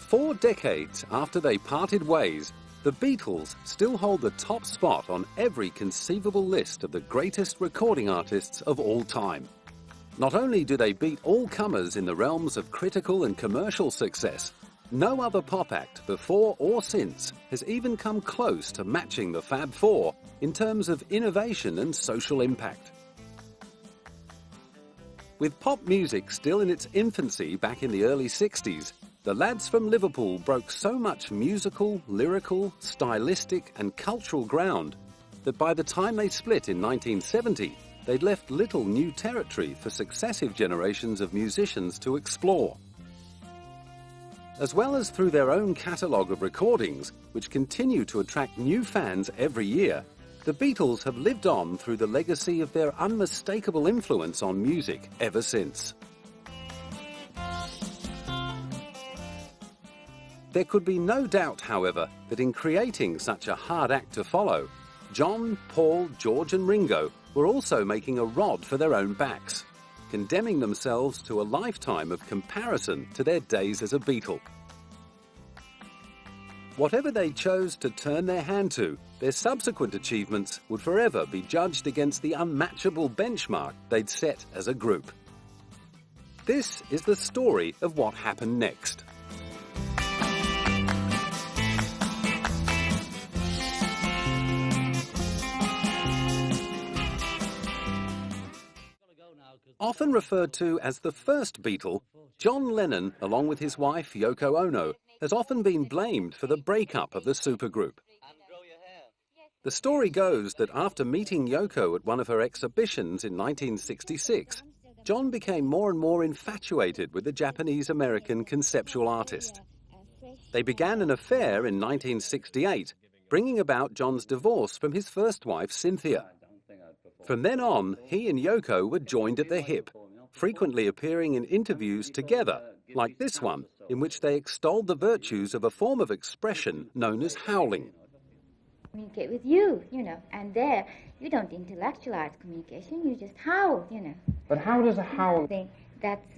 4 decades after they parted ways, the Beatles still hold the top spot on every conceivable list of the greatest recording artists of all time. Not only do they beat all comers in the realms of critical and commercial success, no other pop act before or since has even come close to matching the Fab Four in terms of innovation and social impact. With pop music still in its infancy back in the early 60s, the lads from Liverpool broke so much musical, lyrical, stylistic and cultural ground that by the time they split in 1970, they'd left little new territory for successive generations of musicians to explore. As well as through their own catalogue of recordings, which continue to attract new fans every year, the Beatles have lived on through the legacy of their unmistakable influence on music ever since. There could be no doubt, however, that in creating such a hard act to follow, John, Paul, George and Ringo were also making a rod for their own backs, condemning themselves to a lifetime of comparison to their days as a Beatle. Whatever they chose to turn their hand to, their subsequent achievements would forever be judged against the unmatchable benchmark they'd set as a group. This is the story of what happened next. Often referred to as the first Beatle, John Lennon, along with his wife Yoko Ono, has often been blamed for the breakup of the supergroup. The story goes that after meeting Yoko at one of her exhibitions in 1966, John became more and more infatuated with the Japanese-American conceptual artist. They began an affair in 1968, bringing about John's divorce from his first wife, Cynthia. From then on, he and Yoko were joined at the hip, frequently appearing in interviews together, like this one, in which they extolled the virtues of a form of expression known as howling. Communicate with you, and there, you don't intellectualize communication, you just howl, But how does a howl... I think that's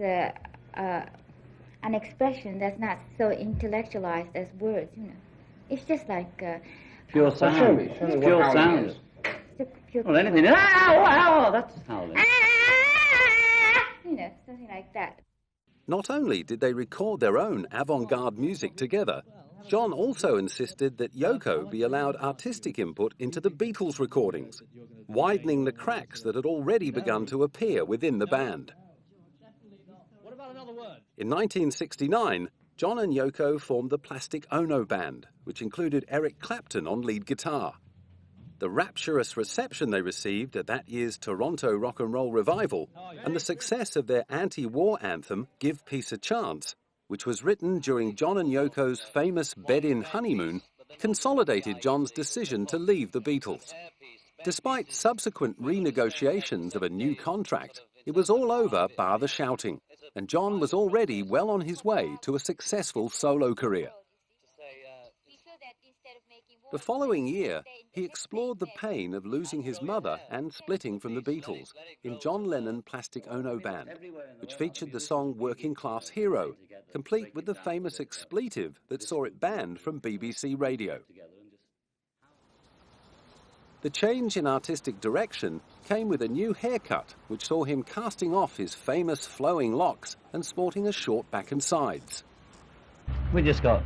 an expression that's not so intellectualized as words, It's just like... pure sound. Show me Pure sound. Well, anything. That's howling. Something like that. Not only did they record their own avant-garde music together, John also insisted that Yoko be allowed artistic input into the Beatles recordings, widening the cracks that had already begun to appear within the band. In 1969, John and Yoko formed the Plastic Ono Band, which included Eric Clapton on lead guitar. The rapturous reception they received at that year's Toronto Rock and Roll Revival and the success of their anti-war anthem, Give Peace a Chance, which was written during John and Yoko's famous bed-in honeymoon, consolidated John's decision to leave the Beatles. Despite subsequent renegotiations of a new contract, it was all over bar the shouting, and John was already well on his way to a successful solo career. The following year, he explored the pain of losing his mother and splitting from the Beatles in John Lennon Plastic Ono Band, which featured the song Working Class Hero, complete with the famous expletive that saw it banned from BBC Radio. The change in artistic direction came with a new haircut, which saw him casting off his famous flowing locks and sporting a short back and sides. We just got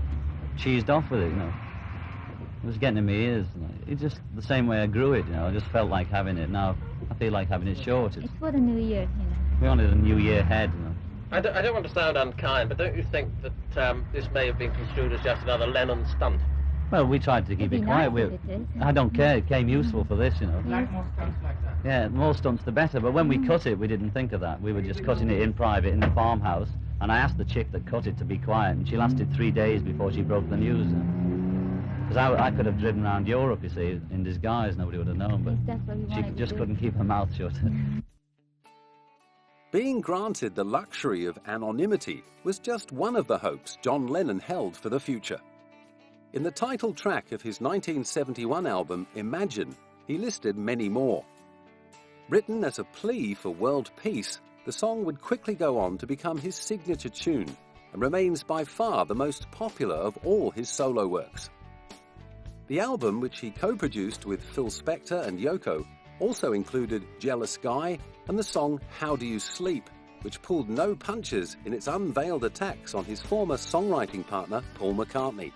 cheesed off with it, It was getting in my ears. It's just the same way I grew it, I just felt like having it. Now I feel like having it short. It's for the new year, We wanted a new year head, I don't want to sound unkind, but don't you think that this may have been construed as just another Lennon stunt? Well, we tried to keep it quiet. I don't care. It came useful for this, Like more stunts like that? Yeah, more stunts the better. But when we cut it, we didn't think of that. We were just cutting it in private in the farmhouse. And I asked the chick that cut it to be quiet, and she lasted 3 days before she broke the news. Because I could have driven around Europe, you see, in disguise. Nobody would have known, but she just couldn't keep her mouth shut. Being granted the luxury of anonymity was just one of the hopes John Lennon held for the future. In the title track of his 1971 album, Imagine, he listed many more. Written as a plea for world peace, the song would quickly go on to become his signature tune, and remains by far the most popular of all his solo works. The album, which he co-produced with Phil Spector and Yoko, also included Jealous Guy and the song How Do You Sleep, which pulled no punches in its unveiled attacks on his former songwriting partner, Paul McCartney.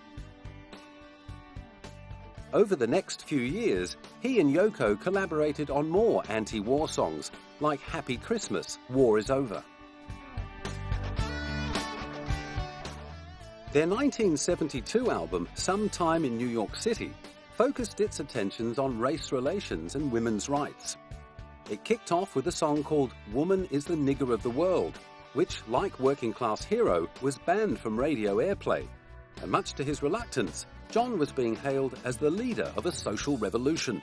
Over the next few years, he and Yoko collaborated on more anti-war songs, like Happy Christmas, War Is Over. Their 1972 album, Sometime in New York City, focused its attentions on race relations and women's rights. It kicked off with a song called Woman is the Nigger of the World, which, like Working Class Hero, was banned from radio airplay. And much to his reluctance, John was being hailed as the leader of a social revolution.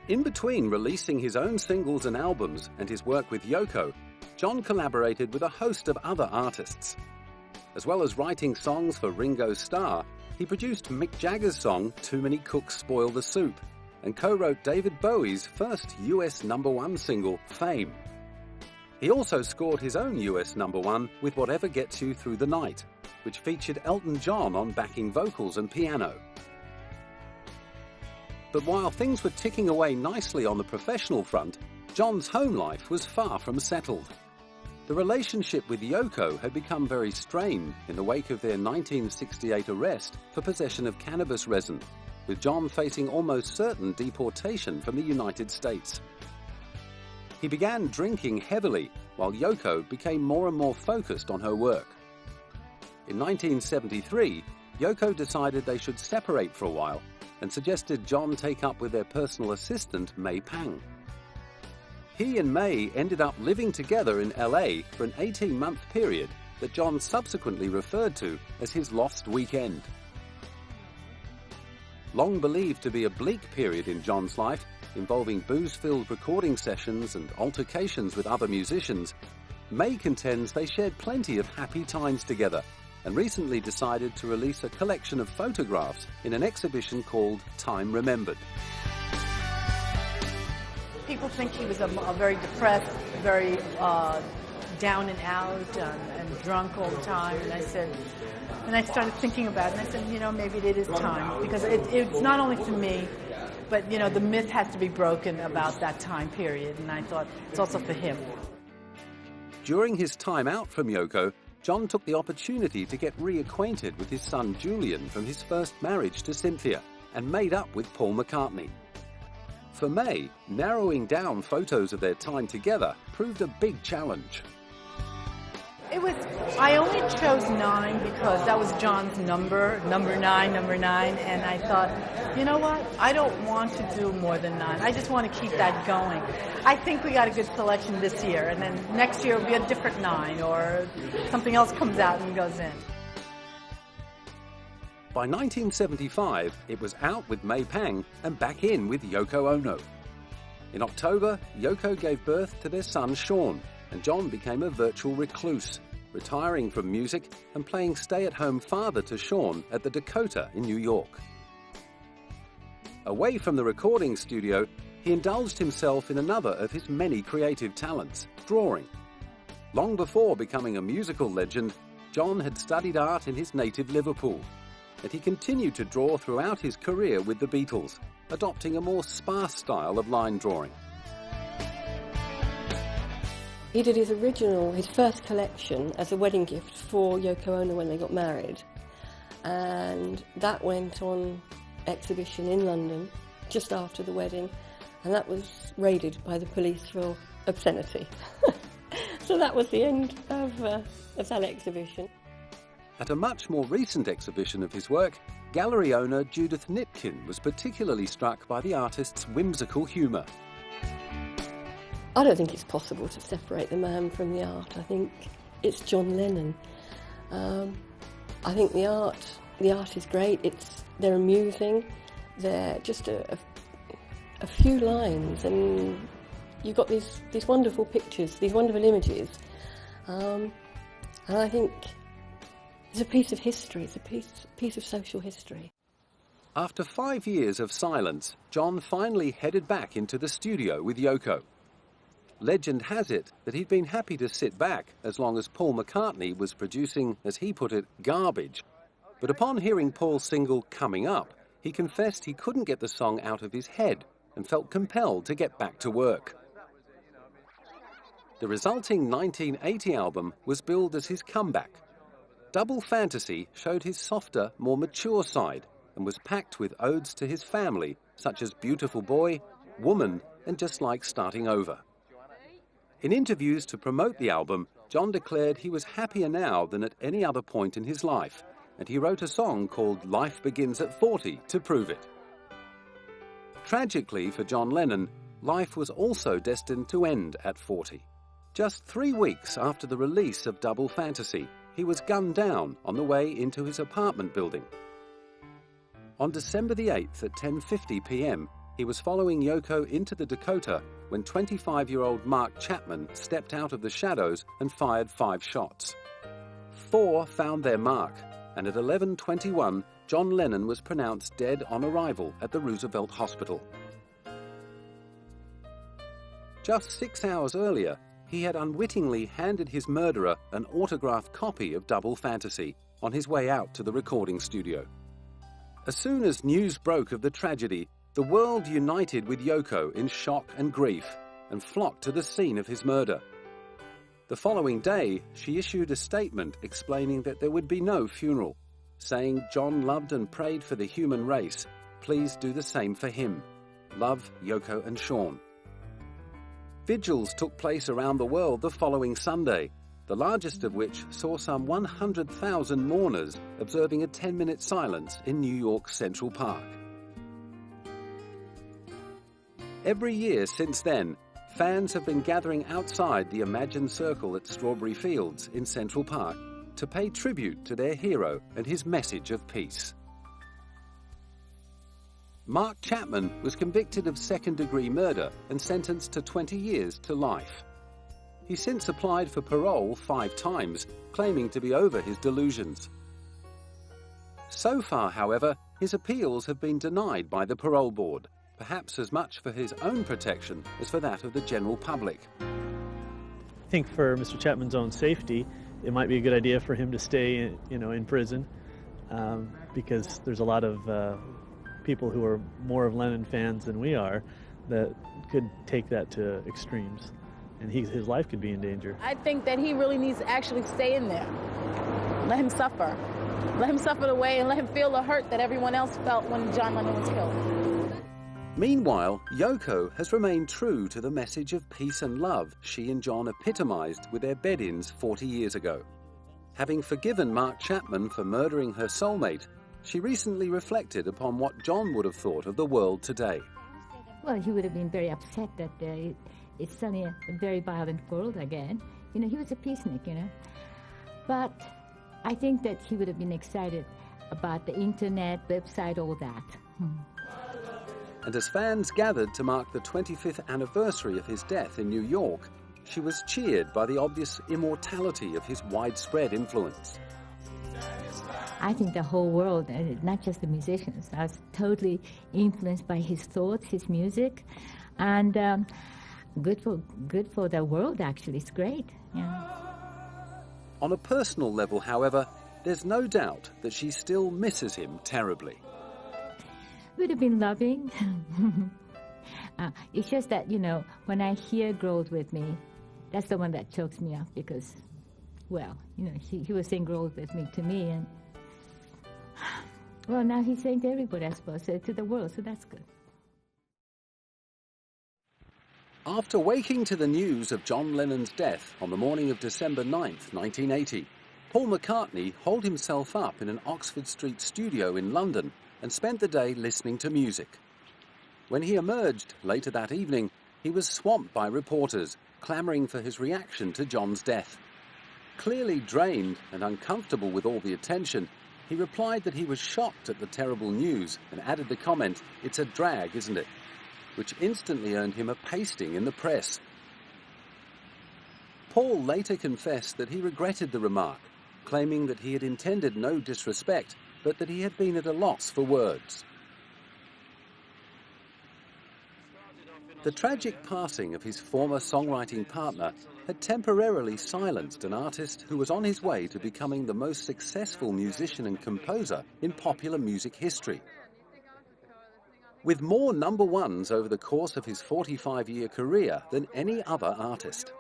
In between releasing his own singles and albums and his work with Yoko, John collaborated with a host of other artists. As well as writing songs for Ringo Starr, he produced Mick Jagger's song Too Many Cooks Spoil the Soup and co-wrote David Bowie's first US #1 single, Fame. He also scored his own US #1 with Whatever Gets You Through the Night, which featured Elton John on backing vocals and piano. But while things were ticking away nicely on the professional front, John's home life was far from settled. The relationship with Yoko had become very strained in the wake of their 1968 arrest for possession of cannabis resin, with John facing almost certain deportation from the United States. He began drinking heavily, while Yoko became more and more focused on her work. In 1973, Yoko decided they should separate for a while and suggested John take up with their personal assistant, May Pang. He and May ended up living together in LA for an 18-month period that John subsequently referred to as his lost weekend. Long believed to be a bleak period in John's life, involving booze-filled recording sessions and altercations with other musicians, May contends they shared plenty of happy times together and recently decided to release a collection of photographs in an exhibition called Time Remembered. People think he was a very depressed, very down and out and drunk all the time. And I started thinking about it, and I said, you know, maybe it is time. Because it's not only for me, but, you know, the myth has to be broken about that time period. And I thought it's also for him. During his time out from Yoko, John took the opportunity to get reacquainted with his son Julian from his first marriage to Cynthia and made up with Paul McCartney. For May, narrowing down photos of their time together proved a big challenge. I only chose 9 because that was John's number 9, and I thought, you know what, I don't want to do more than 9. I just want to keep that going. I think we got a good selection this year, and then next year will be a different 9, or something else comes out and goes in. By 1975, it was out with May Pang and back in with Yoko Ono. In October, Yoko gave birth to their son Sean, and John became a virtual recluse, retiring from music and playing stay-at-home father to Sean at the Dakota in New York. Away from the recording studio, he indulged himself in another of his many creative talents, drawing. Long before becoming a musical legend, John had studied art in his native Liverpool, and he continued to draw throughout his career with the Beatles, adopting a more sparse style of line drawing. He did his first collection as a wedding gift for Yoko Ono when they got married, and that went on exhibition in London just after the wedding, and that was raided by the police for obscenity. So that was the end of that exhibition. At a much more recent exhibition of his work, gallery owner Judith Nipkin was particularly struck by the artist's whimsical humour. I don't think it's possible to separate the man from the art. I think it's John Lennon. I think the art is great. They're amusing. They're just a few lines, and you've got these wonderful pictures, these wonderful images. And I think it's a piece of history. It's a piece of social history. After 5 years of silence, John finally headed back into the studio with Yoko. Legend has it that he'd been happy to sit back as long as Paul McCartney was producing, as he put it, garbage. But upon hearing Paul's single Coming Up, he confessed he couldn't get the song out of his head and felt compelled to get back to work. The resulting 1980 album was billed as his comeback. Double Fantasy showed his softer, more mature side and was packed with odes to his family, such as Beautiful Boy, Woman, and Just Like Starting Over. In interviews to promote the album, John declared he was happier now than at any other point in his life, and he wrote a song called Life Begins at 40 to prove it. Tragically for John Lennon, life was also destined to end at 40. Just 3 weeks after the release of Double Fantasy, he was gunned down on the way into his apartment building. On December the 8th at 10:50 p.m., he was following Yoko into the Dakota when 25-year-old Mark Chapman stepped out of the shadows and fired 5 shots. 4 found their mark, and at 11:21, John Lennon was pronounced dead on arrival at the Roosevelt Hospital. Just 6 hours earlier, he had unwittingly handed his murderer an autographed copy of Double Fantasy on his way out to the recording studio. As soon as news broke of the tragedy, the world united with Yoko in shock and grief and flocked to the scene of his murder. The following day, she issued a statement explaining that there would be no funeral, saying John loved and prayed for the human race. Please do the same for him. Love, Yoko and Sean. Vigils took place around the world the following Sunday, the largest of which saw some 100,000 mourners observing a 10-minute silence in New York's Central Park. Every year since then, fans have been gathering outside the imagined circle at Strawberry Fields in Central Park to pay tribute to their hero and his message of peace. Mark Chapman was convicted of second-degree murder and sentenced to 20 years to life. He since applied for parole 5 times, claiming to be over his delusions. So far, however, his appeals have been denied by the parole board, perhaps as much for his own protection as for that of the general public. I think for Mr. Chapman's own safety, it might be a good idea for him to stay, in prison, because there's a lot of people who are more of Lennon fans than we are that could take that to extremes, and his life could be in danger. I think that he really needs to actually stay in there. Let him suffer. Let him suffer the way and let him feel the hurt that everyone else felt when John Lennon was killed. Meanwhile, Yoko has remained true to the message of peace and love she and John epitomized with their bed-ins 40 years ago. Having forgiven Mark Chapman for murdering her soulmate, she recently reflected upon what John would have thought of the world today. Well, he would have been very upset that it's suddenly a very violent world again. He was a peacenik, But I think that he would have been excited about the internet, website, all that. And as fans gathered to mark the 25th anniversary of his death in New York, she was cheered by the obvious immortality of his widespread influence. I think the whole world, not just the musicians, are totally influenced by his thoughts, his music, and good for the world, actually. It's great. Yeah. On a personal level, however, there's no doubt that she still misses him terribly. Would have been loving. It's just that, when I hear Grows With Me, that's the one that chokes me up because, he was saying Grows With Me to me, and well, now he's saying to everybody, I suppose, to the world, so that's good. After waking to the news of John Lennon's death on the morning of December 9th, 1980, Paul McCartney holed himself up in an Oxford Street studio in London and spent the day listening to music. When he emerged later that evening, he was swamped by reporters clamouring for his reaction to John's death. Clearly drained and uncomfortable with all the attention, he replied that he was shocked at the terrible news and added the comment, "It's a drag, isn't it?" which instantly earned him a pasting in the press. Paul later confessed that he regretted the remark, claiming that he had intended no disrespect, but that he had been at a loss for words. Started off in The tragic passing of his former songwriting partner had temporarily silenced an artist who was on his way to becoming the most successful musician and composer in popular music history. With more number ones over the course of his 45-year career than any other artist.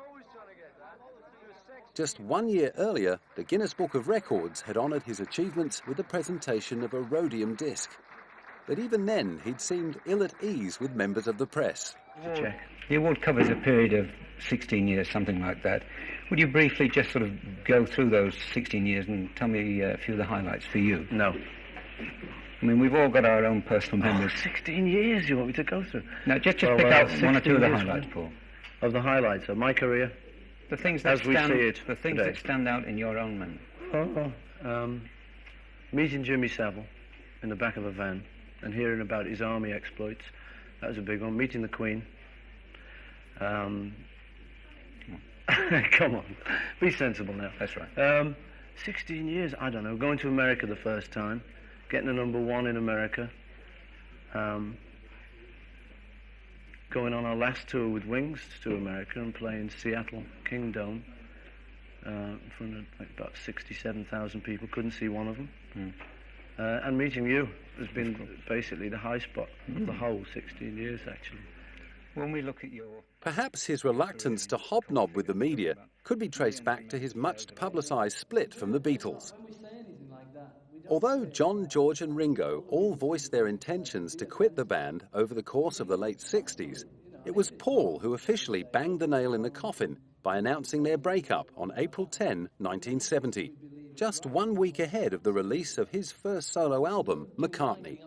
Just 1 year earlier, the Guinness Book of Records had honoured his achievements with the presentation of a rhodium disc. But even then, he'd seemed ill at ease with members of the press. The award covers a period of 16 years, something like that. Would you briefly just sort of go through those 16 years and tell me a few of the highlights for you? No. I mean, we've all got our own personal memories. 16 years you want me to go through? No, just pick out one or two of the highlights, Paul. Of the highlights of my career? The things that as we see it the things today. that stand out in your own memory. Meeting Jimmy Savile in the back of a van and hearing about his army exploits. That was a big one. Meeting the Queen. Come on, be sensible now. That's right. 16 years, I don't know. Going to America the first time, getting a number one in America. Going on our last tour with Wings to America and playing Seattle Kingdom in front of like about 67,000 people. Couldn't see one of them. And meeting you has been basically the high spot of the whole 16 years, actually. When we look at your... Perhaps his reluctance to hobnob with the media could be traced back to his much-publicised split from the Beatles. Although John, George and Ringo all voiced their intentions to quit the band over the course of the late 60s, it was Paul who officially banged the nail in the coffin by announcing their breakup on April 10, 1970, just 1 week ahead of the release of his first solo album, McCartney.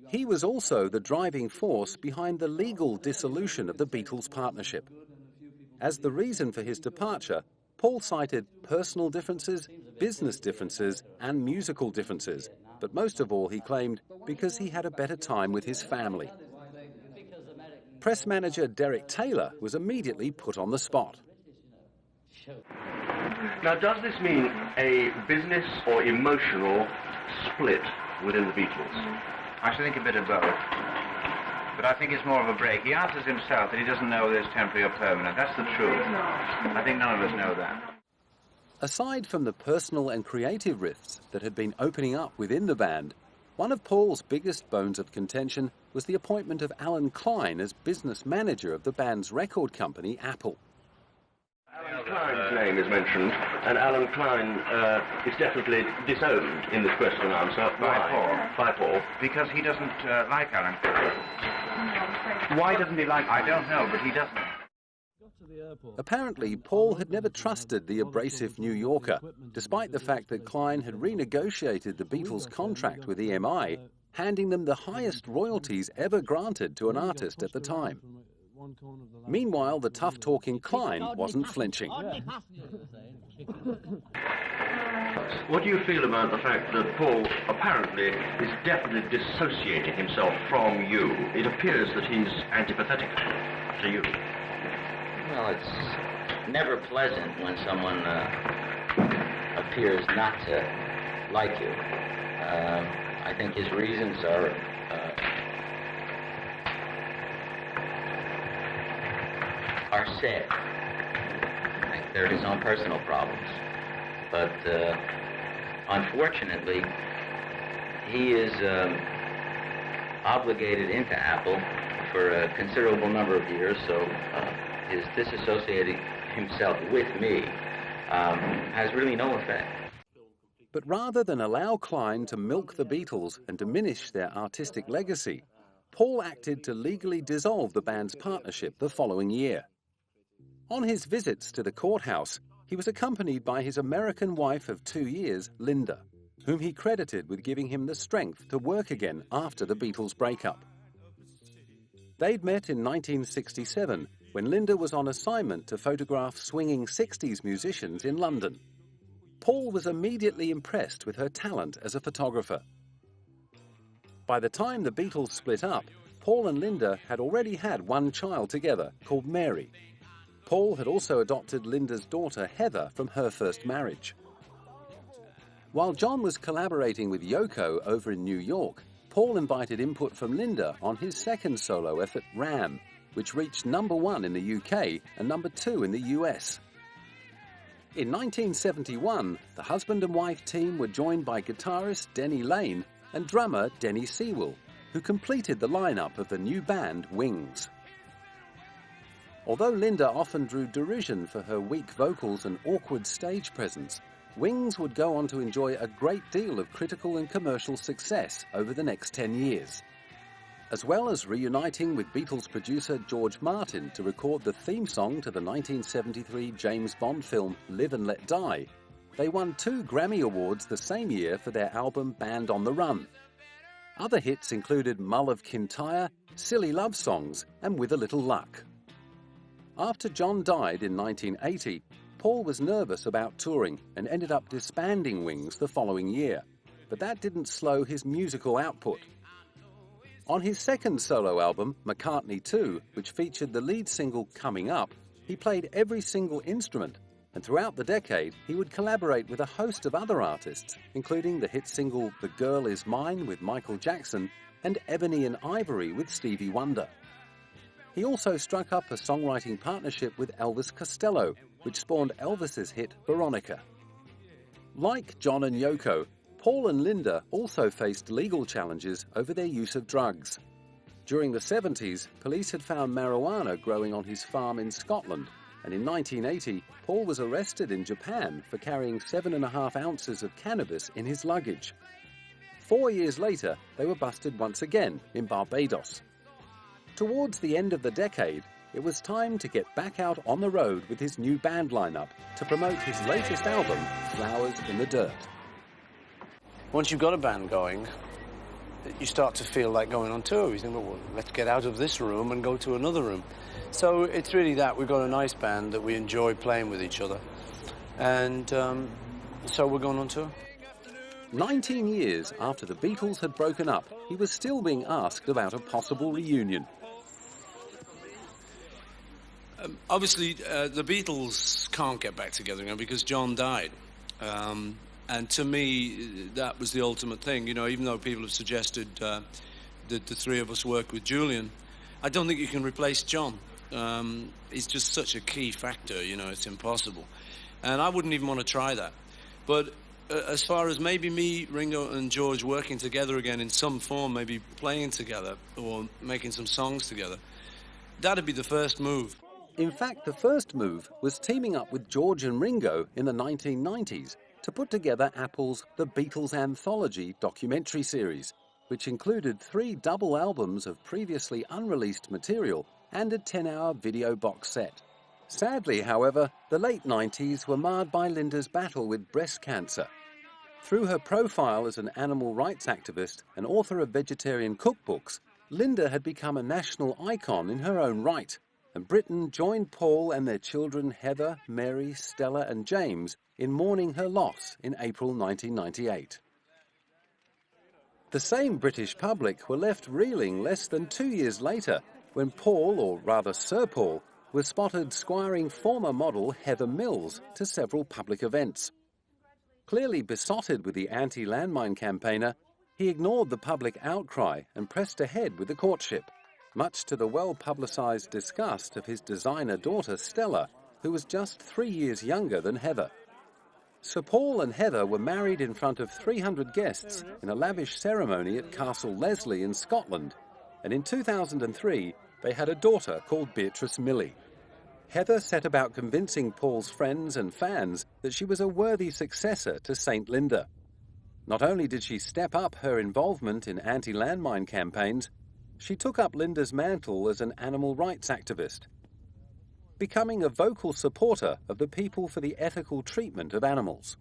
He was also the driving force behind the legal dissolution of the Beatles partnership. As the reason for his departure, Paul cited personal differences, business differences, and musical differences, but most of all, he claimed, because he had a better time with his family. Press manager Derek Taylor was immediately put on the spot. Now, does this mean a business or emotional split within the Beatles? I should think a bit of both. But I think it's more of a break. He answers himself that he doesn't know whether it's temporary or permanent. That's the truth. I think none of us know that. Aside from the personal and creative rifts that had been opening up within the band, one of Paul's biggest bones of contention was the appointment of Alan Klein as business manager of the band's record company, Apple. Alan Klein's name is mentioned, and Alan Klein is definitely disowned in this question and answer. By Paul. Because he doesn't like Alan. Why doesn't he like I don't know, but he doesn't. Apparently, Paul had never trusted the abrasive New Yorker, despite the fact that Klein had renegotiated the Beatles' contract with EMI, handing them the highest royalties ever granted to an artist at the time. Meanwhile, the tough-talking Klein wasn't flinching. What do you feel about the fact that Paul apparently is definitely dissociating himself from you? It appears that he's antipathetic to you. Well, it's never pleasant when someone appears not to like you. I think his reasons are sad. I think they're his own personal problems. But unfortunately, he is obligated into Apple for a considerable number of years, so his disassociating himself with me has really no effect. But rather than allow Klein to milk the Beatles and diminish their artistic legacy, Paul acted to legally dissolve the band's partnership the following year. On his visits to the courthouse, he was accompanied by his American wife of 2 years, Linda, whom he credited with giving him the strength to work again after the Beatles' breakup. They'd met in 1967, when Linda was on assignment to photograph swinging 60s musicians in London. Paul was immediately impressed with her talent as a photographer. By the time the Beatles split up, Paul and Linda had already had one child together, called Mary. Paul had also adopted Linda's daughter, Heather, from her first marriage. While John was collaborating with Yoko over in New York, Paul invited input from Linda on his second solo effort, Ram, which reached #1 in the UK and #2 in the US. In 1971, the husband and wife team were joined by guitarist Denny Laine and drummer Denny Sewell, who completed the lineup of the new band Wings. Although Linda often drew derision for her weak vocals and awkward stage presence, Wings would go on to enjoy a great deal of critical and commercial success over the next 10 years. As well as reuniting with Beatles producer George Martin to record the theme song to the 1973 James Bond film Live and Let Die, they won 2 Grammy Awards the same year for their album Band on the Run. Other hits included Mull of Kintyre, Silly Love Songs, and With a Little Luck. After John died in 1980, Paul was nervous about touring and ended up disbanding Wings the following year, but that didn't slow his musical output. On his second solo album, McCartney 2, which featured the lead single Coming Up, he played every single instrument, and throughout the decade he would collaborate with a host of other artists, including the hit single The Girl Is Mine with Michael Jackson and Ebony and Ivory with Stevie Wonder. He also struck up a songwriting partnership with Elvis Costello, which spawned Elvis's hit Veronica. Like John and Yoko, Paul and Linda also faced legal challenges over their use of drugs. During the 70s, police had found marijuana growing on his farm in Scotland, and in 1980, Paul was arrested in Japan for carrying 7.5 ounces of cannabis in his luggage. 4 years later, they were busted once again in Barbados. Towards the end of the decade, it was time to get back out on the road with his new band lineup to promote his latest album, Flowers in the Dirt. Once you've got a band going, you start to feel like going on tour. You think, well, let's get out of this room and go to another room. So it's really that. We've got a nice band that we enjoy playing with each other. And so we're going on tour. 19 years after the Beatles had broken up, he was still being asked about a possible reunion. Obviously, the Beatles can't get back together now because John died. And to me, that was the ultimate thing. You know, even though people have suggested that the three of us work with Julian, I don't think you can replace John. He's just such a key factor, you know, it's impossible. And I wouldn't even want to try that. But as far as maybe me, Ringo and George working together again in some form, maybe playing together or making some songs together, that'd be the first move. In fact, the first move was teaming up with George and Ringo in the 1990s to put together Apple's The Beatles Anthology documentary series, which included 3 double albums of previously unreleased material and a 10-hour video box set. Sadly, however, the late 90s were marred by Linda's battle with breast cancer. Through her profile as an animal rights activist and author of vegetarian cookbooks, Linda had become a national icon in her own right, and Britain joined Paul and their children Heather, Mary, Stella and James in mourning her loss in April 1998. The same British public were left reeling less than 2 years later when Paul, or rather Sir Paul, was spotted squiring former model Heather Mills to several public events. Clearly besotted with the anti-landmine campaigner, he ignored the public outcry and pressed ahead with the courtship, much to the well-publicised disgust of his designer daughter Stella, who was just 3 years younger than Heather. Sir Paul and Heather were married in front of 300 guests in a lavish ceremony at Castle Leslie in Scotland, and in 2003 they had a daughter called Beatrice Millie. Heather set about convincing Paul's friends and fans that she was a worthy successor to St. Linda. Not only did she step up her involvement in anti-landmine campaigns, she took up Linda's mantle as an animal rights activist, becoming a vocal supporter of the People for the Ethical Treatment of Animals.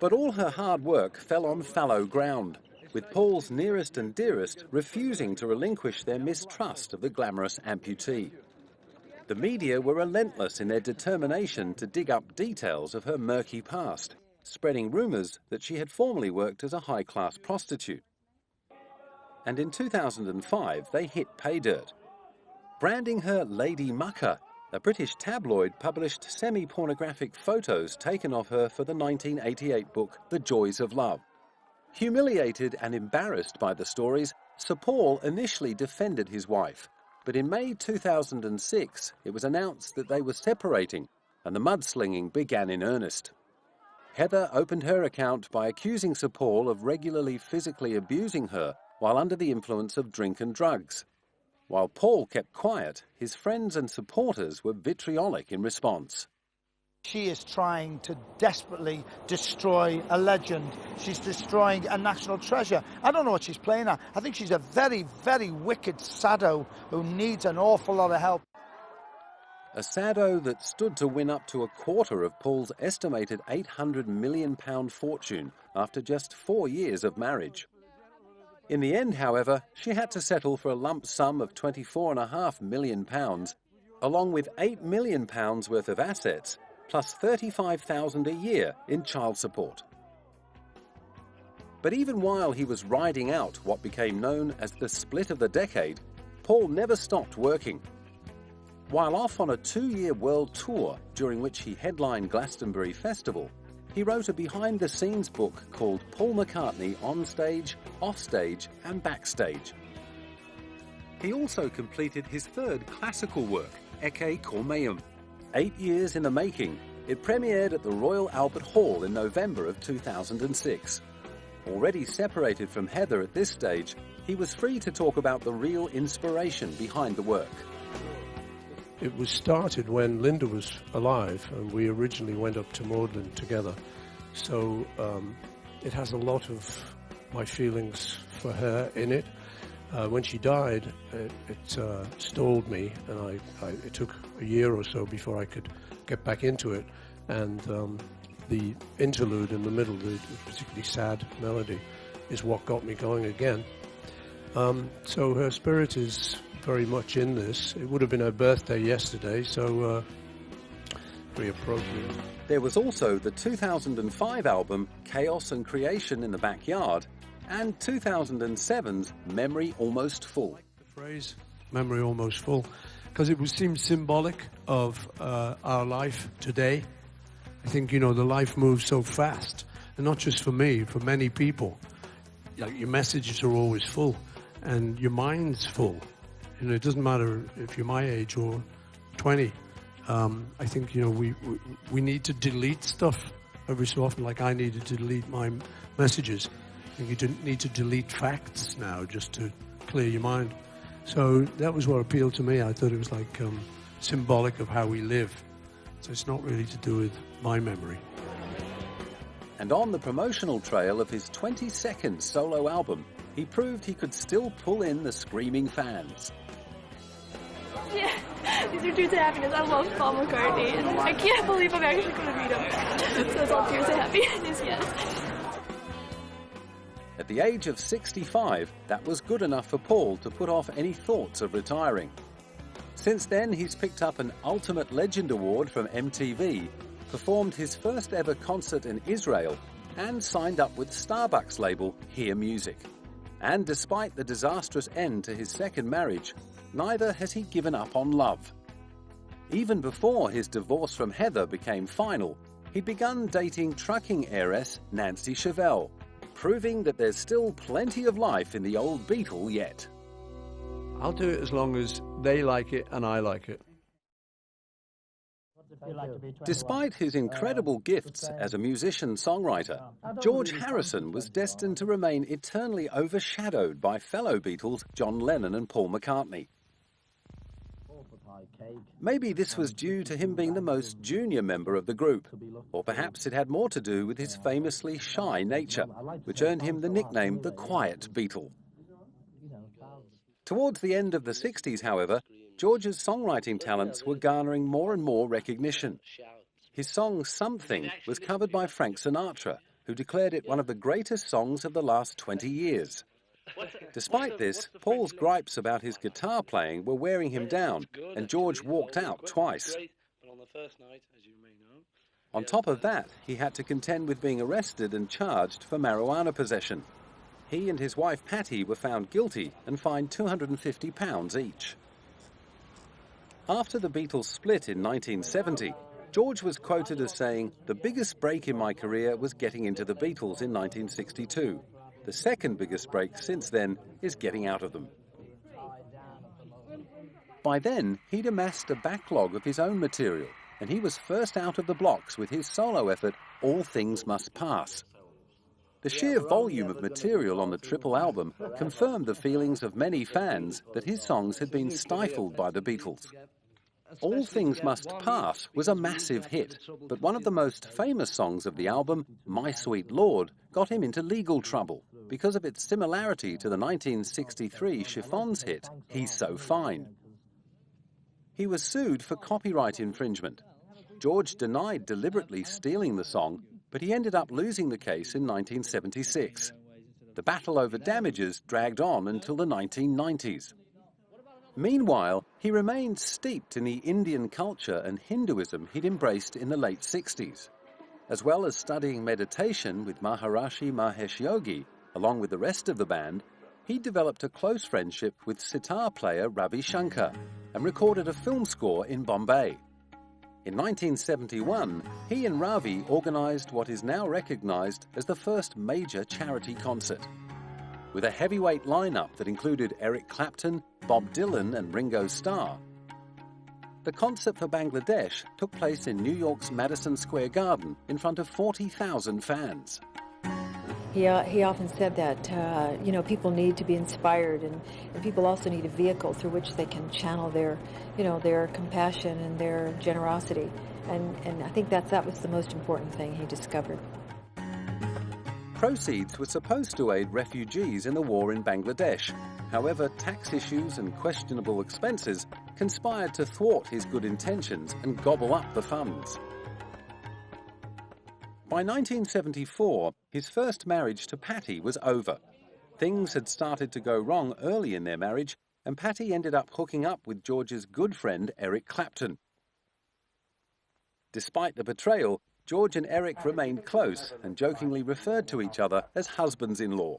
But all her hard work fell on fallow ground, with Paul's nearest and dearest refusing to relinquish their mistrust of the glamorous amputee. The media were relentless in their determination to dig up details of her murky past, spreading rumours that she had formerly worked as a high-class prostitute. And in 2005, they hit pay dirt. Branding her Lady Mucker, a British tabloid published semi-pornographic photos taken of her for the 1988 book The Joys of Love. Humiliated and embarrassed by the stories, Sir Paul initially defended his wife, but in May 2006 it was announced that they were separating and the mudslinging began in earnest. Heather opened her account by accusing Sir Paul of regularly physically abusing her while under the influence of drink and drugs. While Paul kept quiet, his friends and supporters were vitriolic in response. She is trying to desperately destroy a legend. She's destroying a national treasure. I don't know what she's playing at. I think she's a very, very wicked sado who needs an awful lot of help. A sado that stood to win up to a quarter of Paul's estimated £800 million fortune after just 4 years of marriage. In the end, however, she had to settle for a lump sum of £24.5 million, along with £8 million worth of assets, plus $35,000 a year in child support. But even while he was riding out what became known as the split of the decade, Paul never stopped working. While off on a 2-year world tour, during which he headlined Glastonbury Festival, he wrote a behind-the-scenes book called Paul McCartney On Stage, Off Stage and Backstage. He also completed his third classical work, Ecce Cormeum. 8 years in the making, it premiered at the Royal Albert Hall in November of 2006. Already separated from Heather at this stage, he was free to talk about the real inspiration behind the work. It was started when Linda was alive, and we originally went up to Magdalen together. So it has a lot of my feelings for her in it. When she died, it stalled me, and it took a year or so before I could get back into it. And the interlude in the middle, the particularly sad melody, is what got me going again. So her spirit is very much in this. It would have been her birthday yesterday, so very appropriate. There was also the 2005 album Chaos and Creation in the Backyard, and 2007's Memory Almost Full. The phrase Memory Almost Full, because it seems symbolic of our life today. I think, the life moves so fast, and not just for me, for many people. Like, your messages are always full, and your mind's full. It doesn't matter if you're my age or 20. I think, we need to delete stuff every so often, like I needed to delete my messages. I think you need to delete facts now just to clear your mind. So that was what appealed to me. I thought it was like symbolic of how we live. So it's not really to do with my memory. And on the promotional trail of his 22nd solo album, he proved he could still pull in the screaming fans. Yeah, these are tears of happiness. I love Paul McCartney, and I can't believe I'm actually going to meet him. So it's all tears of happiness, yes. At the age of 65, that was good enough for Paul to put off any thoughts of retiring. Since then, he's picked up an Ultimate Legend Award from MTV, performed his first ever concert in Israel, and signed up with Starbucks label Hear Music. And despite the disastrous end to his second marriage, neither has he given up on love. Even before his divorce from Heather became final, he'd begun dating trucking heiress Nancy Chevelle, proving that there's still plenty of life in the old Beatle yet. I'll do it as long as they like it and I like it. Despite his incredible gifts as a musician-songwriter, George Harrison was destined to remain eternally overshadowed by fellow Beatles John Lennon and Paul McCartney. Maybe this was due to him being the most junior member of the group, or perhaps it had more to do with his famously shy nature, which earned him the nickname the Quiet Beatle. Towards the end of the 60s, however, George's songwriting talents were garnering more and more recognition. His song Something was covered by Frank Sinatra, who declared it one of the greatest songs of the last 20 years. Despite this, Paul's gripes about his guitar playing were wearing him down, and George walked out twice. On top of that, he had to contend with being arrested and charged for marijuana possession. He and his wife Patty were found guilty and fined £250 each. After the Beatles split in 1970, George was quoted as saying, "The biggest break in my career was getting into the Beatles in 1962. The second biggest break since then is getting out of them. By then, he'd amassed a backlog of his own material, and he was first out of the blocks with his solo effort, All Things Must Pass. The sheer volume of material on the triple album confirmed the feelings of many fans that his songs had been stifled by the Beatles. All Things Must Pass was a massive hit, but one of the most famous songs of the album, My Sweet Lord, got him into legal trouble because of its similarity to the 1963 Chiffons hit, He's So Fine. He was sued for copyright infringement. George denied deliberately stealing the song, but he ended up losing the case in 1976. The battle over damages dragged on until the 1990s. Meanwhile, he remained steeped in the Indian culture and Hinduism he'd embraced in the late 60s. As well as studying meditation with Maharishi Mahesh Yogi, along with the rest of the band, he developed a close friendship with sitar player Ravi Shankar and recorded a film score in Bombay. In 1971, he and Ravi organized what is now recognized as the first major charity concert. With a heavyweight lineup that included Eric Clapton, Bob Dylan and Ringo Starr. The concert for Bangladesh took place in New York's Madison Square Garden in front of 40,000 fans. He often said that, people need to be inspired, and people also need a vehicle through which they can channel their compassion and their generosity. And I think that was the most important thing he discovered. Proceeds were supposed to aid refugees in the war in Bangladesh. However, tax issues and questionable expenses conspired to thwart his good intentions and gobble up the funds. By 1974, his first marriage to Patty was over. Things had started to go wrong early in their marriage, and Patty ended up hooking up with George's good friend Eric Clapton. Despite the betrayal, George and Eric remained close and jokingly referred to each other as husbands-in-law.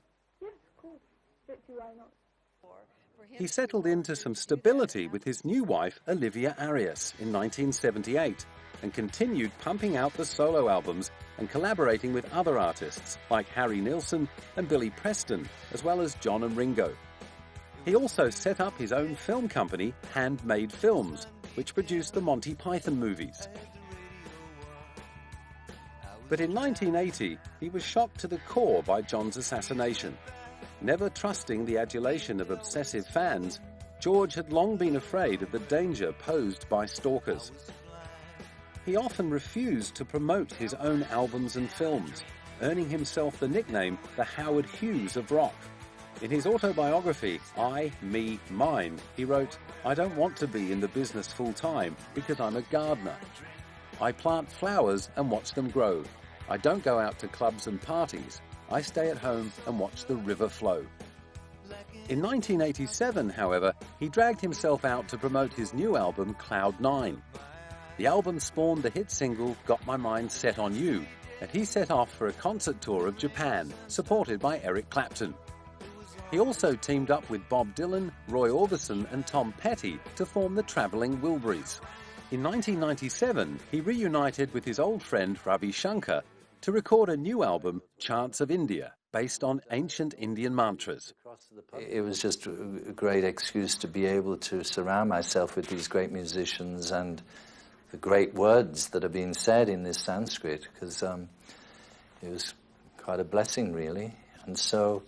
He settled into some stability with his new wife, Olivia Arias, in 1978, and continued pumping out the solo albums and collaborating with other artists like Harry Nilsson and Billy Preston, as well as John and Ringo. He also set up his own film company, Handmade Films, which produced the Monty Python movies. But in 1980, he was shocked to the core by John's assassination. Never trusting the adulation of obsessive fans, George had long been afraid of the danger posed by stalkers. He often refused to promote his own albums and films, earning himself the nickname the Howard Hughes of rock. In his autobiography, I, Me, Mine, he wrote, "I don't want to be in the business full-time because I'm a gardener. I plant flowers and watch them grow. I don't go out to clubs and parties. I stay at home and watch the river flow." In 1987, however, he dragged himself out to promote his new album, Cloud 9. The album spawned the hit single, Got My Mind Set on You, and he set off for a concert tour of Japan, supported by Eric Clapton. He also teamed up with Bob Dylan, Roy Orbison and Tom Petty to form the Travelling Wilburys. In 1997, he reunited with his old friend Ravi Shankar to record a new album, Chants of India, based on ancient Indian mantras. It was just a great excuse to be able to surround myself with these great musicians and the great words that are being said in this Sanskrit, because it was quite a blessing, really. And so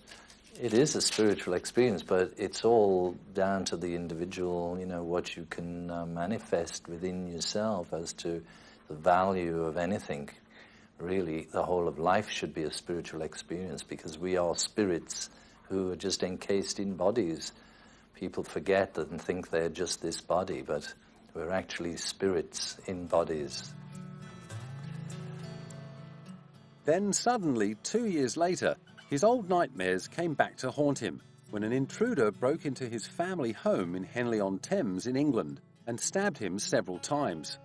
it is a spiritual experience, but it's all down to the individual, what you can manifest within yourself as to the value of anything. Really, the whole of life should be a spiritual experience, because we are spirits who are just encased in bodies. People forget that and think they're just this body, but we're actually spirits in bodies. Then suddenly, 2 years later, his old nightmares came back to haunt him when an intruder broke into his family home in Henley-on-Thames in England and stabbed him several times.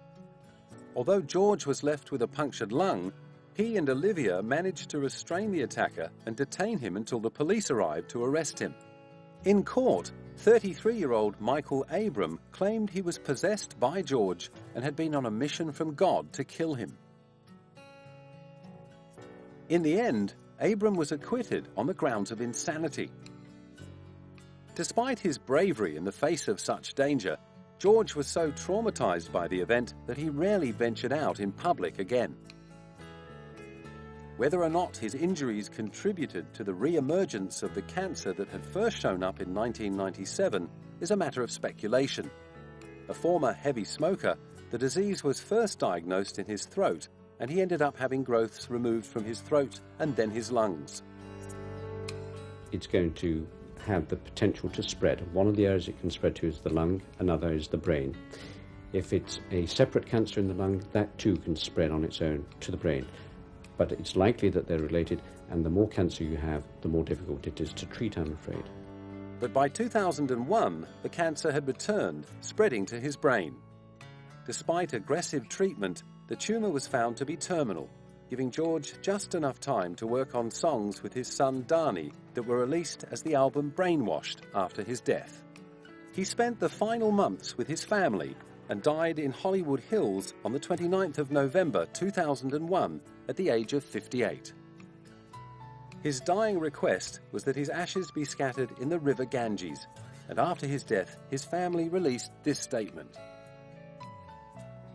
Although George was left with a punctured lung, he and Olivia managed to restrain the attacker and detain him until the police arrived to arrest him. In court, 33-year-old Michael Abram claimed he was possessed by George and had been on a mission from God to kill him. In the end, Abram was acquitted on the grounds of insanity. Despite his bravery in the face of such danger, George was so traumatized by the event that he rarely ventured out in public again. Whether or not his injuries contributed to the re-emergence of the cancer that had first shown up in 1997 is a matter of speculation. A former heavy smoker, the disease was first diagnosed in his throat, and he ended up having growths removed from his throat and then his lungs. It's going to have the potential to spread. One of the areas it can spread to is the lung, another is the brain. If it's a separate cancer in the lung, that too can spread on its own to the brain. But it's likely that they're related, and the more cancer you have, the more difficult it is to treat, I'm afraid. But by 2001, the cancer had returned, spreading to his brain. Despite aggressive treatment, the tumour was found to be terminal, giving George just enough time to work on songs with his son Dhani that were released as the album Brainwashed after his death. He spent the final months with his family and died in Hollywood Hills on the 29th of November 2001 at the age of 58. His dying request was that his ashes be scattered in the river Ganges, and after his death, his family released this statement.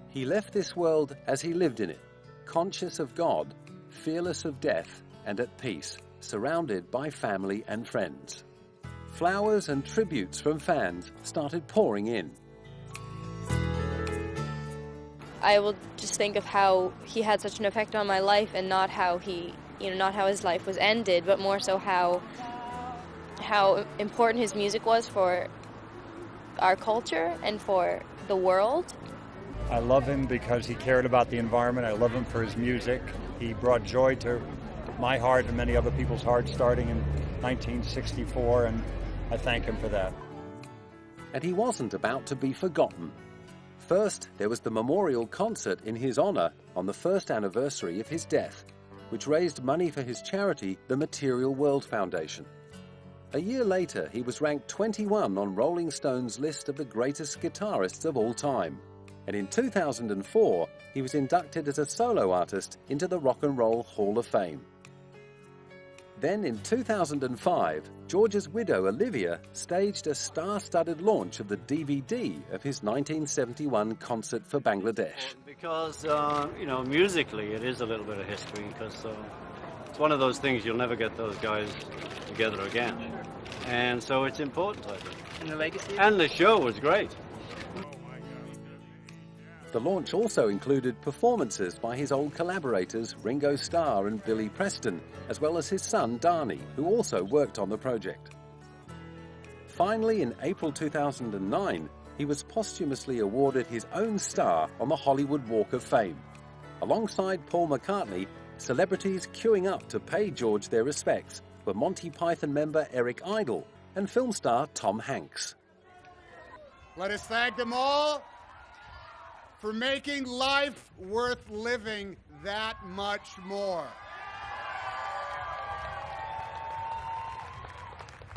He left this world as he lived in it, conscious of God, fearless of death, and at peace, surrounded by family and friends. Flowers and tributes from fans started pouring in. I will just think of how he had such an effect on my life, and not how not how his life was ended, but more so how important his music was for our culture and for the world. I love him because he cared about the environment. I love him for his music. He brought joy to my heart and many other people's hearts starting in 1964, and I thank him for that. And he wasn't about to be forgotten. First, there was the memorial concert in his honor on the first anniversary of his death, which raised money for his charity, the Material World Foundation. A year later, he was ranked 21 on Rolling Stone's list of the greatest guitarists of all time. And in 2004, he was inducted as a solo artist into the Rock and Roll Hall of Fame. Then in 2005, George's widow, Olivia, staged a star-studded launch of the DVD of his 1971 concert for Bangladesh. Because, musically it is a little bit of history, because it's one of those things you'll never get those guys together again. And so it's important, I think. And the legacy? And the show was great. The launch also included performances by his old collaborators Ringo Starr and Billy Preston, as well as his son Dhani, who also worked on the project. Finally, in April 2009, he was posthumously awarded his own star on the Hollywood Walk of Fame. Alongside Paul McCartney, celebrities queuing up to pay George their respects were Monty Python member Eric Idle and film star Tom Hanks. Let us thank them all for making life worth living that much more.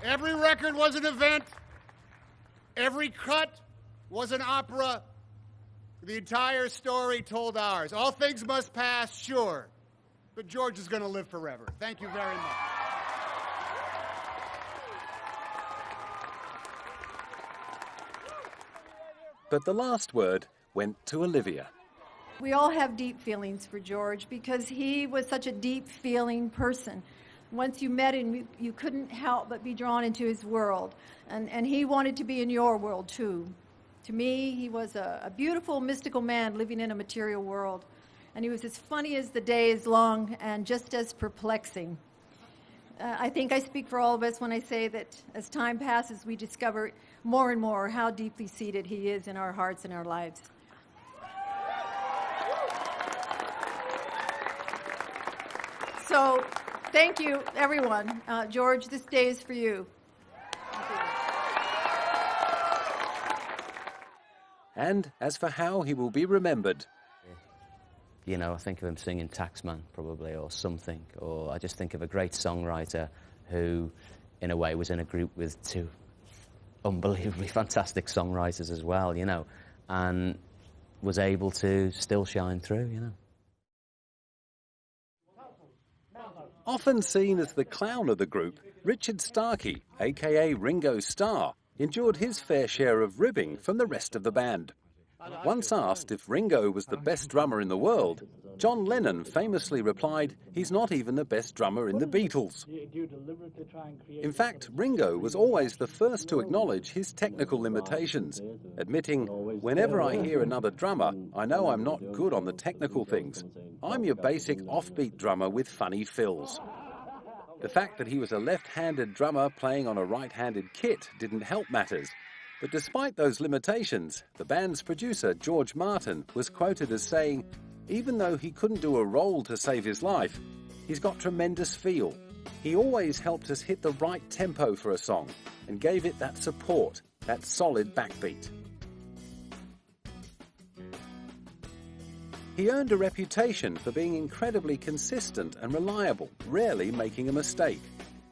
Every record was an event. Every cut was an opera. The entire story told ours. All things must pass, sure, but George is going to live forever. Thank you very much. But the last word went to Olivia. We all have deep feelings for George because he was such a deep-feeling person. Once you met him, you couldn't help but be drawn into his world. And he wanted to be in your world, too. To me, he was a beautiful, mystical man living in a material world. And he was as funny as the day is long and just as perplexing. I think I speak for all of us when I say that as time passes, we discover more and more how deeply seated he is in our hearts and our lives. So, thank you, everyone. George, this day is for you. And as for how he will be remembered, I think of him singing Taxman, probably, or something. Or I just think of a great songwriter who, in a way, was in a group with two unbelievably fantastic songwriters as well, and was able to still shine through, Often seen as the clown of the group, Richard Starkey, aka Ringo Starr, endured his fair share of ribbing from the rest of the band. Once asked if Ringo was the best drummer in the world, John Lennon famously replied, "He's not even the best drummer in the Beatles." In fact, Ringo was always the first to acknowledge his technical limitations, admitting, "Whenever I hear another drummer, I know I'm not good on the technical things. I'm your basic offbeat drummer with funny fills." The fact that he was a left-handed drummer playing on a right-handed kit didn't help matters. But despite those limitations, the band's producer, George Martin, was quoted as saying, "Even though he couldn't do a roll to save his life, he's got tremendous feel. He always helped us hit the right tempo for a song and gave it that support, that solid backbeat." He earned a reputation for being incredibly consistent and reliable, rarely making a mistake.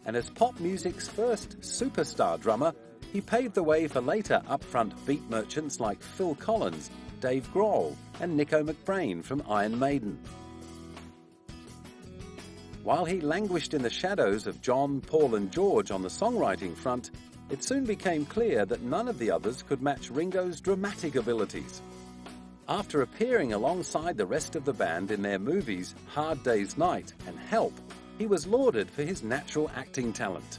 And as pop music's first superstar drummer, he paved the way for later upfront beat merchants like Phil Collins, Dave Grohl, and Nico McBrain from Iron Maiden. While he languished in the shadows of John, Paul and George on the songwriting front, it soon became clear that none of the others could match Ringo's dramatic abilities. After appearing alongside the rest of the band in their movies Hard Day's Night and Help, he was lauded for his natural acting talent.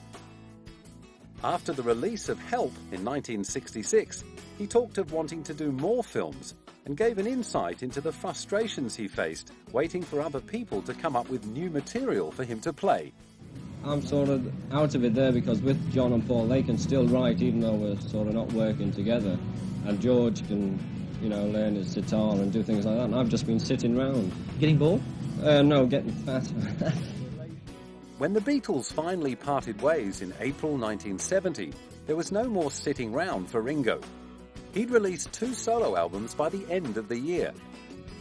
After the release of Help in 1966, he talked of wanting to do more films and gave an insight into the frustrations he faced waiting for other people to come up with new material for him to play. I'm sort of out of it there because with John and Paul, they can still write even though we're sort of not working together. And George can, learn his guitar and do things like that. And I've just been sitting around. Getting bored? No, getting fat. When the Beatles finally parted ways in April 1970, there was no more sitting round for Ringo. He'd released 2 solo albums by the end of the year.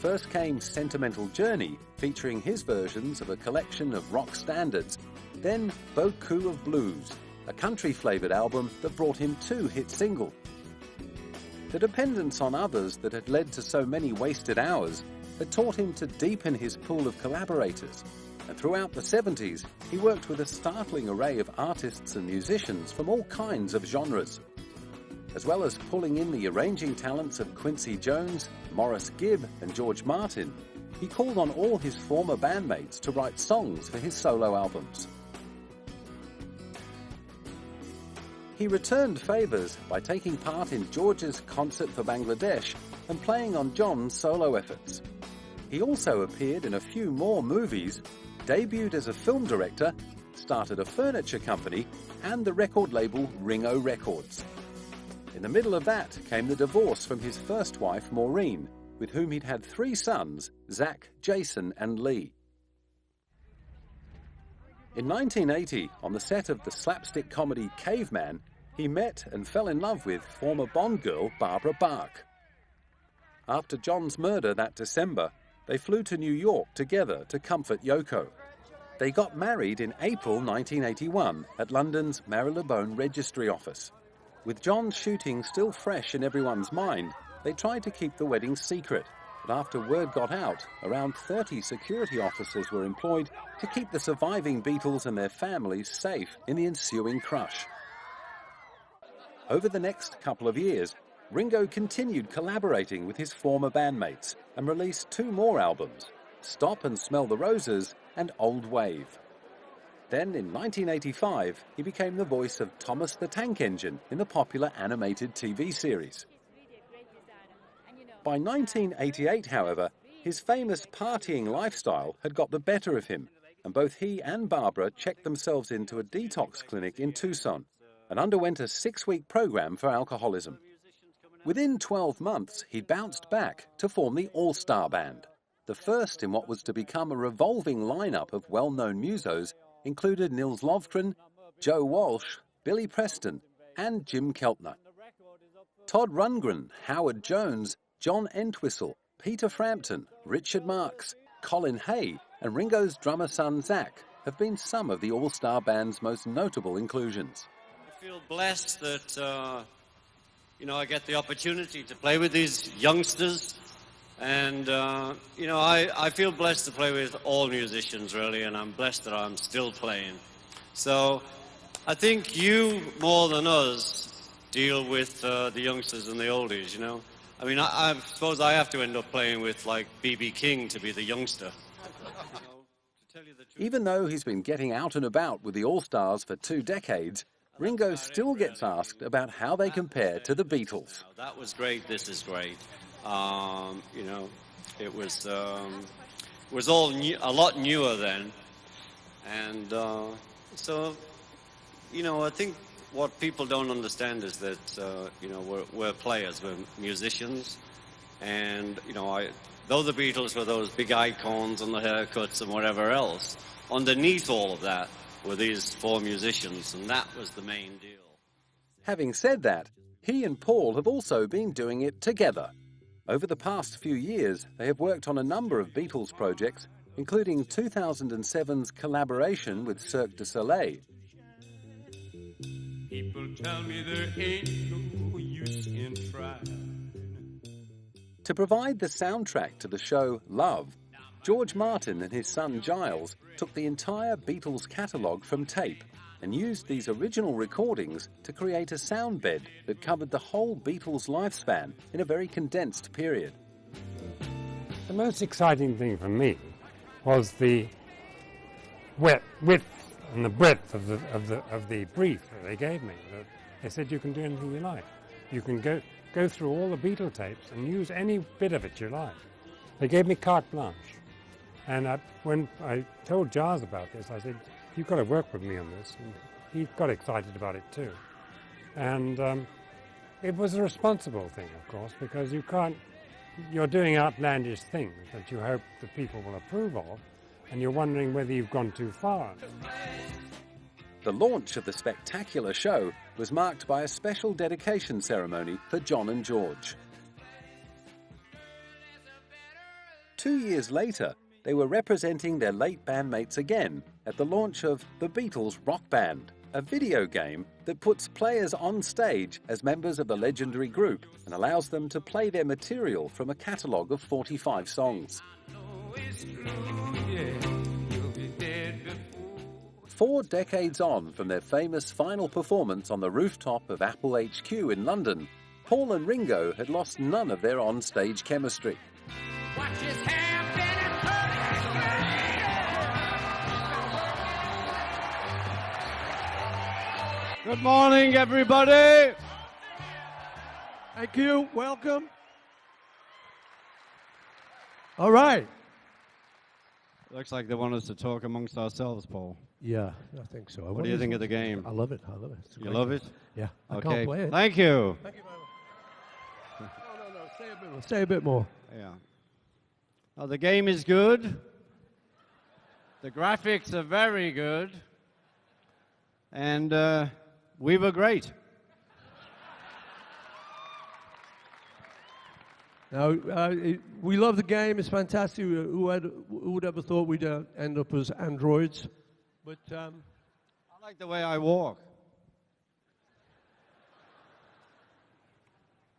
First came Sentimental Journey, featuring his versions of a collection of rock standards. Then Beaucoup of Blues, a country-flavoured album that brought him 2 hit singles. The dependence on others that had led to so many wasted hours had taught him to deepen his pool of collaborators. And throughout the 70s, he worked with a startling array of artists and musicians from all kinds of genres. As well as pulling in the arranging talents of Quincy Jones, Maurice Gibb and George Martin, he called on all his former bandmates to write songs for his solo albums. He returned favours by taking part in George's concert for Bangladesh and playing on John's solo efforts. He also appeared in a few more movies, debuted as a film director, started a furniture company, and the record label Ringo Records. In the middle of that came the divorce from his first wife, Maureen, with whom he'd had 3 sons, Zach, Jason, and Lee. In 1980, on the set of the slapstick comedy Caveman, he met and fell in love with former Bond girl Barbara Bach. After John's murder that December, they flew to New York together to comfort Yoko. They got married in April 1981 at London's Marylebone Registry Office. With John's shooting still fresh in everyone's mind, they tried to keep the wedding secret. But after word got out, around 30 security officers were employed to keep the surviving Beatles and their families safe in the ensuing crush. Over the next couple of years, Ringo continued collaborating with his former bandmates and released 2 more albums, Stop and Smell the Roses and Old Wave. Then in 1985, he became the voice of Thomas the Tank Engine in the popular animated TV series. By 1988, however, his famous partying lifestyle had got the better of him, and both he and Barbara checked themselves into a detox clinic in Tucson and underwent a 6-week program for alcoholism. Within 12 months, he bounced back to form the All-Star Band. The first in what was to become a revolving lineup of well-known musos included Nils Lofgren, Joe Walsh, Billy Preston, and Jim Keltner. Todd Rundgren, Howard Jones, John Entwistle, Peter Frampton, Richard Marx, Colin Hay, and Ringo's drummer son Zach have been some of the All-Star Band's most notable inclusions. I feel blessed that, I get the opportunity to play with these youngsters And, you know, I feel blessed to play with all musicians, really, and I'm blessed that I'm still playing. So I think you, more than us, deal with the youngsters and the oldies, you know. I mean, I suppose I have to end up playing with, like, B.B. King to be the youngster. Even though he's been getting out and about with the All-Stars for 2 decades, Ringo still gets asked about how they compare to the Beatles. That was great, this is great. You know, it was all new, a lot newer then. And so, you know, I think what people don't understand is that, you know, we're players, we're musicians. And, you know, though the Beatles were those big icons and the haircuts and whatever else, underneath all of that were these 4 musicians, and that was the main deal. Having said that, he and Paul have also been doing it together. Over the past few years, they have worked on a number of Beatles projects, including 2007's collaboration with Cirque du Soleil. People tell me there ain't no use in trying. To provide the soundtrack to the show Love, George Martin and his son Giles took the entire Beatles catalogue from tape and used these original recordings to create a sound bed that covered the whole Beatles' lifespan in a very condensed period. The most exciting thing for me was the width and the breadth of the brief that they gave me. They said you can do anything you like. You can go through all the Beatle tapes and use any bit of it you like. They gave me carte blanche. And when I told Giles about this, I said, you've got to work with me on this. And he got excited about it too. And it was a responsible thing, of course, because you're doing outlandish things that you hope the people will approve of, and you're wondering whether you've gone too far. The launch of the spectacular show was marked by a special dedication ceremony for John and George. 2 years later, they were representing their late bandmates again at the launch of The Beatles Rock Band, a video game that puts players on stage as members of the legendary group and allows them to play their material from a catalogue of 45 songs. 4 decades on from their famous final performance on the rooftop of Apple HQ in London, Paul and Ringo had lost none of their on-stage chemistry. Good morning, everybody. Thank you. Welcome. All right. Looks like they want us to talk amongst ourselves, Paul. Yeah, I think so. What do you think of the game? I love it. I love it. You love it? Yeah. I Okay. can't play it. Thank you. Thank you very much. No. Say a bit more. Say a bit more. Yeah. Well, the game is good. The graphics are very good. And we were great. Now, we love the game. It's fantastic. Who would ever thought we'd end up as androids? But I like the way I walk.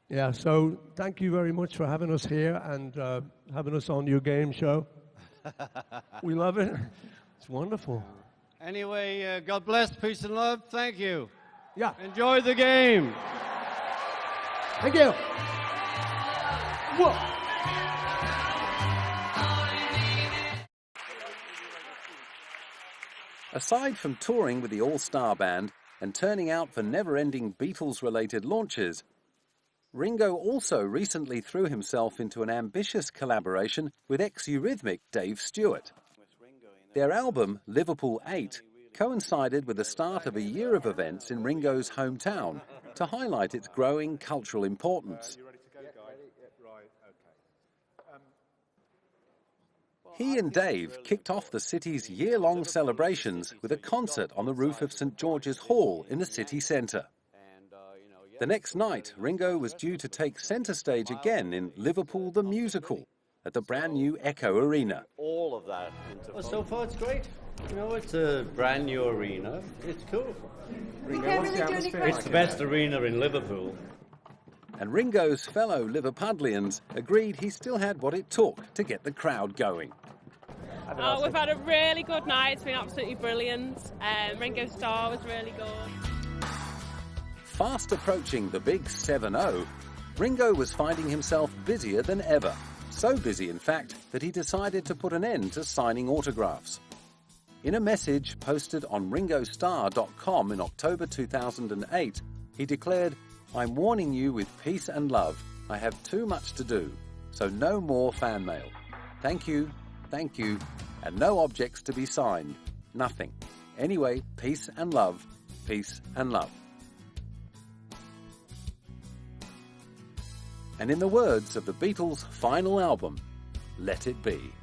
Yeah, so thank you very much for having us here and having us on your game show. We love it. It's wonderful. Anyway, God bless, peace and love. Thank you. Yeah. Enjoy the game. Thank you. Whoa. Aside from touring with the All-Star Band and turning out for never-ending Beatles-related launches, Ringo also recently threw himself into an ambitious collaboration with ex-Eurythmic Dave Stewart. Their album, Liverpool 8, coincided with the start of a year of events in Ringo's hometown to highlight its growing cultural importance. He and Dave kicked off the city's year-long celebrations with a concert on the roof of St. George's Hall in the city centre. The next night, Ringo was due to take centre stage again in Liverpool the Musical at the brand new Echo Arena. All of that. Well, so far it's great. You know, it's a brand new arena. It's cool. We can't really do any It's the best arena in Liverpool. And Ringo's fellow Liverpudlians agreed he still had what it took to get the crowd going. We've had a really good night. It's been absolutely brilliant. Ringo Starr was really good. Fast approaching the big 7-0, Ringo was finding himself busier than ever. So busy, in fact, that he decided to put an end to signing autographs. In a message posted on ringostarr.com in October 2008, he declared, "I'm warning you with peace and love. I have too much to do, so no more fan mail. Thank you, and no objects to be signed. Nothing. Anyway, peace and love, peace and love." And in the words of the Beatles' final album, let it be.